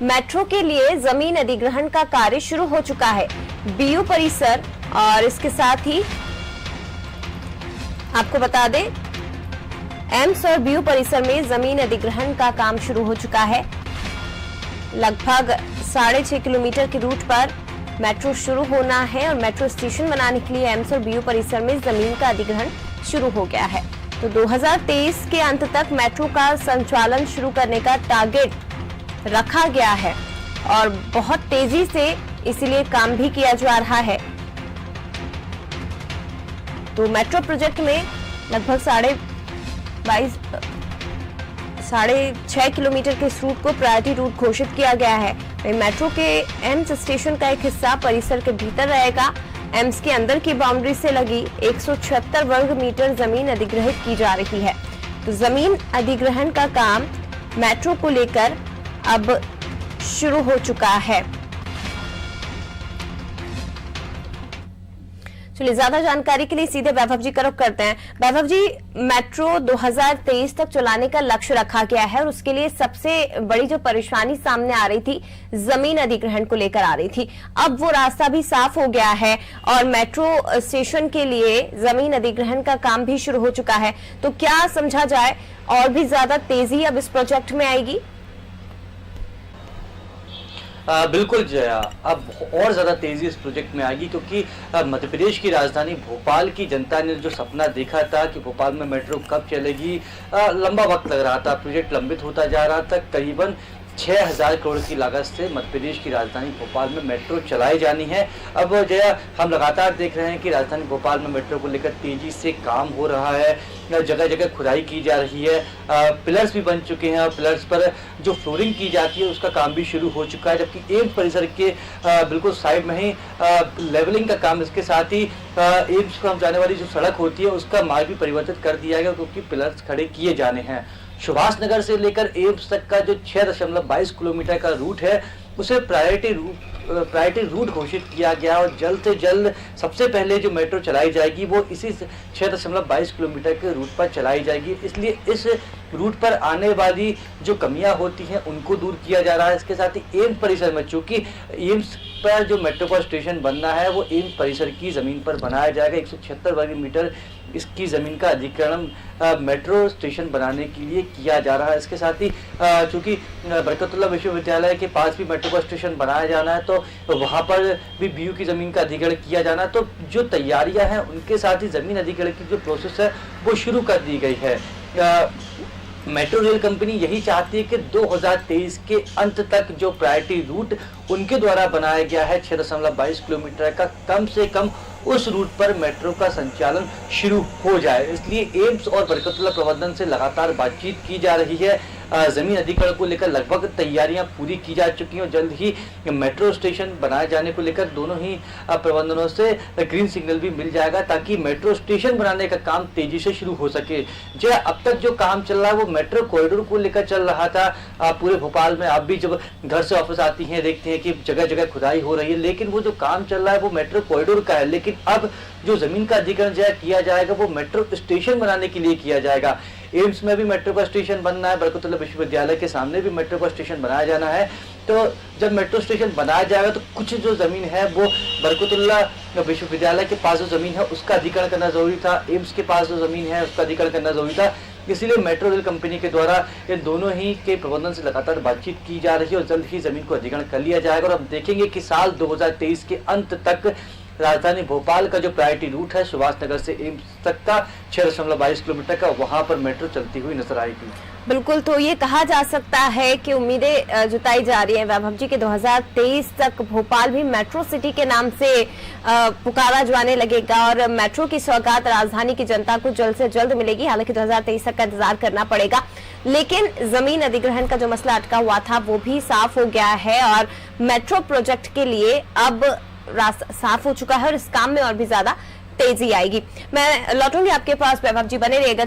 Metro के लिए जमीन अधिग्रहण का कार्य शुरू हो चुका है। बीयू परिसर और इसके साथ ही आपको बता दें एम्स और बीयू परिसर में जमीन अधिग्रहण का काम शुरू हो चुका है। लगभग 6.5 किलोमीटर के रूट पर मेट्रो शुरू होना है और मेट्रो स्टेशन बनाने के लिए एम्स और बीयू परिसर में जमीन का अधिग्रहण शुरू हो गया है। तो 2023 के अंत तक मेट्रो का संचालन शुरू करने का टारगेट रखा गया है और बहुत तेजी से इसीलिए काम भी किया जा रहा है। तो मेट्रो प्रोजेक्ट में लगभग 6.5 किलोमीटर के इस रूट को प्रायोरिटी रूट घोषित किया गया है। मेट्रो के एम्स स्टेशन का एक हिस्सा परिसर के भीतर रहेगा। एम्स के अंदर की बाउंड्री से लगी 176 वर्ग मीटर जमीन अधिग्रहित की जा रही है। तो जमीन अधिग्रहण का काम मेट्रो को लेकर अब शुरू हो चुका है। चलिए ज्यादा जानकारी के लिए सीधे वैभव जी का रुख करते हैं। वैभव जी, मेट्रो 2023 तक चलाने का लक्ष्य रखा गया है और उसके लिए सबसे बड़ी जो परेशानी सामने आ रही थी जमीन अधिग्रहण को लेकर आ रही थी, अब वो रास्ता भी साफ हो गया है और मेट्रो स्टेशन के लिए जमीन अधिग्रहण का काम भी शुरू हो चुका है। तो क्या समझा जाए और भी ज्यादा तेजी अब इस प्रोजेक्ट में आएगी? बिल्कुल जया, अब और ज़्यादा तेज़ी इस प्रोजेक्ट में आएगी क्योंकि मध्य प्रदेश की राजधानी भोपाल की जनता ने जो सपना देखा था कि भोपाल में मेट्रो कब चलेगी, लंबा वक्त लग रहा था, प्रोजेक्ट लंबित होता जा रहा था। करीबन 6000 करोड़ की लागत से मध्य प्रदेश की राजधानी भोपाल में मेट्रो चलाई जानी है। अब जया, हम लगातार देख रहे हैं कि राजधानी भोपाल में मेट्रो को लेकर तेजी से काम हो रहा है, जगह जगह खुदाई की जा रही है, पिलर्स भी बन चुके हैं और पिलर्स पर जो फ्लोरिंग की जाती है उसका काम भी शुरू हो चुका है। जबकि एम्स परिसर के बिल्कुल साइड में ही लेवलिंग का काम, इसके साथ ही एम्स को हम जाने वाली जो सड़क होती है उसका मार्ग भी परिवर्तित कर दिया गया क्योंकि पिलर्स खड़े किए जाने हैं। सुभाष नगर से लेकर एम्स तक का जो 6.22 किलोमीटर का रूट है उसे प्रायोरिटी रूट घोषित किया गया और जल्द से जल्द सबसे पहले जो मेट्रो चलाई जाएगी वो इसी 6.22 किलोमीटर के रूट पर चलाई जाएगी। इसलिए इस रूट पर आने वाली जो कमियां होती हैं उनको दूर किया जा रहा है। इसके साथ ही एम्स परिसर में, चूंकि एम्स पर जो मेट्रो का स्टेशन बनना है वो एम्स परिसर की जमीन पर बनाया जाएगा। 176 वर्ग मीटर इसकी जमीन का अधिग्रहण मेट्रो स्टेशन बनाने के लिए किया जा रहा है। इसके साथ ही चूंकि बरकतुल्लाह विश्वविद्यालय के पास भी मेट्रो का स्टेशन बनाया जाना है तो वहां पर भी बीयू की जमीन का अधिग्रहण किया जाना है। तो जो तैयारियां हैं उनके साथ ही जमीन अधिग्रहण की जो प्रोसेस है वो शुरू कर दी गई है। मेट्रो रेल कंपनी यही चाहती है कि 2023 के अंत तक जो प्रायोरिटी रूट उनके द्वारा बनाया गया है 6.22 किलोमीटर का, कम से कम उस रूट पर मेट्रो का संचालन शुरू हो जाए। इसलिए एम्स और बरकतुल्लाह प्रबंधन से लगातार बातचीत की जा रही है। जमीन अधिग्रहण को लेकर लगभग तैयारियां पूरी की जा चुकी हैं और जल्द ही मेट्रो स्टेशन बनाए जाने को लेकर दोनों ही प्रबंधनों से ग्रीन सिग्नल भी मिल जाएगा ताकि मेट्रो स्टेशन बनाने का काम तेजी से शुरू हो सके। जो अब तक जो काम चल रहा है वो मेट्रो कॉरिडोर को लेकर चल रहा था। पूरे भोपाल में आप भी जब घर से वापस आती हैं देखते हैं कि जगह जगह खुदाई हो रही है, लेकिन वो जो काम चल रहा है वो मेट्रो कॉरिडोर का है। लेकिन अब जो जमीन का अधिग्रहण किया जाएगा वो मेट्रो स्टेशन बनाने के लिए किया जाएगा। एम्स में भी मेट्रो का स्टेशन बनना है, बरकतुल्लाह विश्वविद्यालय के सामने भी मेट्रो का स्टेशन बनाया जाना है। तो जब मेट्रो स्टेशन बनाया जाएगा तो कुछ जो जमीन है वो बरकतुल्लाह विश्वविद्यालय के पास जो जमीन है उसका अधिग्रहण करना जरूरी था, एम्स के पास जो जमीन है उसका अधिग्रहण करना जरूरी था। इसीलिए मेट्रो रेल कंपनी के द्वारा इन दोनों ही के प्रबंधन से लगातार बातचीत की जा रही है और जल्द ही जमीन को अधिग्रहण कर लिया जाएगा। और अब देखेंगे कि साल 2023 के अंत तक राजधानी भोपाल का जो प्रायोरिटी रूट है सुभाष नगर से एम्स तक का 6.22 किलोमीटर का, वहां पर मेट्रो चलती हुई नजर आएगी। बिल्कुल, तो ये कहा जा सकता है कि उम्मीदें जताई जा रही हैं वैभव जी के 2023 तक भोपाल भी मेट्रो सिटी के नाम से पुकारा जाने लगेगा और मेट्रो की सौगात राजधानी की जनता को जल्द से जल्द मिलेगी। हालांकि 2023 तक का इंतजार करना पड़ेगा, लेकिन जमीन अधिग्रहण का जो मसला अटका हुआ था वो भी साफ हो गया है और मेट्रो प्रोजेक्ट के लिए अब रास्ता साफ हो चुका है और इस काम में और भी ज्यादा तेजी आएगी। मैं लौटूंगी आपके पास, वैभव जी बने रहिएगा।